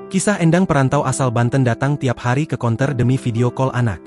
Kisah Endang perantau asal Banten datang tiap hari ke konter demi video call anak.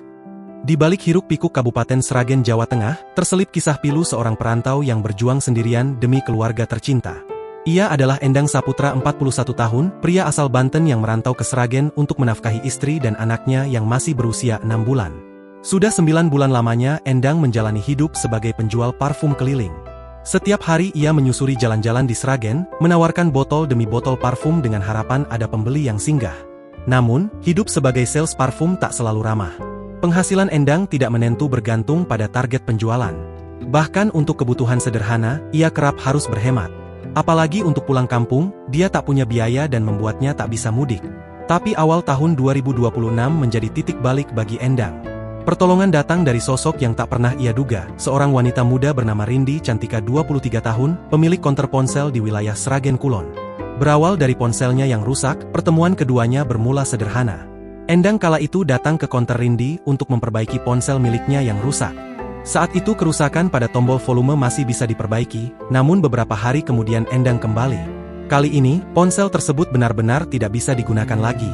Di balik hiruk-pikuk Kabupaten Sragen, Jawa Tengah, terselip kisah pilu seorang perantau yang berjuang sendirian demi keluarga tercinta. Ia adalah Endang Saputra, 41 tahun, pria asal Banten yang merantau ke Sragen untuk menafkahi istri dan anaknya yang masih berusia 6 bulan. Sudah 9 bulan lamanya Endang menjalani hidup sebagai penjual parfum keliling. Setiap hari ia menyusuri jalan-jalan di Sragen, menawarkan botol demi botol parfum dengan harapan ada pembeli yang singgah. Namun, hidup sebagai sales parfum tak selalu ramah. Penghasilan Endang tidak menentu bergantung pada target penjualan. Bahkan untuk kebutuhan sederhana, ia kerap harus berhemat. Apalagi untuk pulang kampung, dia tak punya biaya dan membuatnya tak bisa mudik. Tapi awal tahun 2026 menjadi titik balik bagi Endang. Pertolongan datang dari sosok yang tak pernah ia duga, seorang wanita muda bernama Rindi Cantika, 23 tahun, pemilik konter ponsel di wilayah Sragen Kulon. Berawal dari ponselnya yang rusak, pertemuan keduanya bermula sederhana. Endang kala itu datang ke konter Rindi untuk memperbaiki ponsel miliknya yang rusak. Saat itu kerusakan pada tombol volume masih bisa diperbaiki, namun beberapa hari kemudian Endang kembali. Kali ini, ponsel tersebut benar-benar tidak bisa digunakan lagi.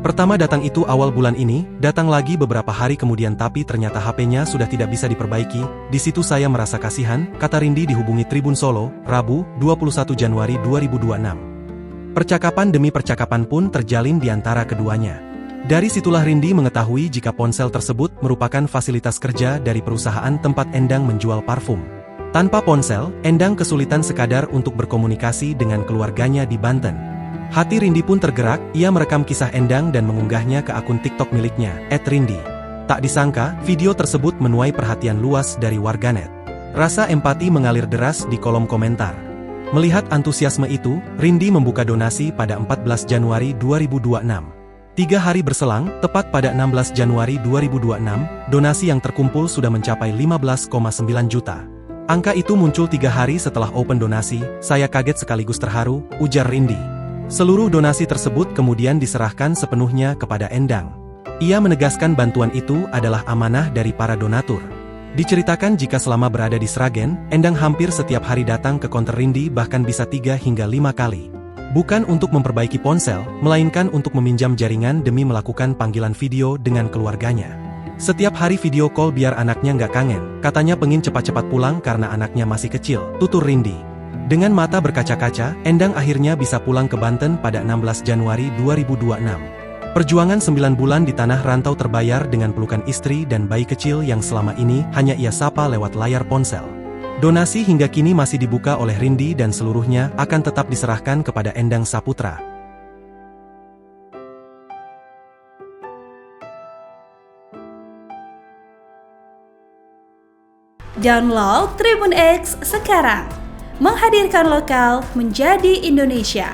Pertama datang itu awal bulan ini, datang lagi beberapa hari kemudian tapi ternyata HP-nya sudah tidak bisa diperbaiki. Di situ saya merasa kasihan, kata Rindi dihubungi Tribun Solo, Rabu, 21 Januari 2026. Percakapan demi percakapan pun terjalin di antara keduanya. Dari situlah Rindi mengetahui jika ponsel tersebut merupakan fasilitas kerja dari perusahaan tempat Endang menjual parfum. Tanpa ponsel, Endang kesulitan sekadar untuk berkomunikasi dengan keluarganya di Banten. Hati Rindi pun tergerak, ia merekam kisah Endang dan mengunggahnya ke akun TikTok miliknya, @Rindi. Tak disangka, video tersebut menuai perhatian luas dari warganet. Rasa empati mengalir deras di kolom komentar. Melihat antusiasme itu, Rindi membuka donasi pada 14 Januari 2026. 3 hari berselang, tepat pada 16 Januari 2026, donasi yang terkumpul sudah mencapai 15,9 juta. Angka itu muncul 3 hari setelah open donasi. Saya kaget sekaligus terharu, ujar Rindi. Seluruh donasi tersebut kemudian diserahkan sepenuhnya kepada Endang. Ia menegaskan bantuan itu adalah amanah dari para donatur. Diceritakan jika selama berada di Sragen, Endang hampir setiap hari datang ke konter Rindi, bahkan bisa 3 hingga 5 kali. Bukan untuk memperbaiki ponsel, melainkan untuk meminjam jaringan demi melakukan panggilan video dengan keluarganya. Setiap hari video call biar anaknya nggak kangen, katanya pengin cepat-cepat pulang karena anaknya masih kecil, tutur Rindi. Dengan mata berkaca-kaca, Endang akhirnya bisa pulang ke Banten pada 16 Januari 2026. Perjuangan 9 bulan di tanah rantau terbayar dengan pelukan istri dan bayi kecil yang selama ini hanya ia sapa lewat layar ponsel. Donasi hingga kini masih dibuka oleh Rindi dan seluruhnya akan tetap diserahkan kepada Endang Saputra. Download Tribun X sekarang. Menghadirkan lokal menjadi Indonesia.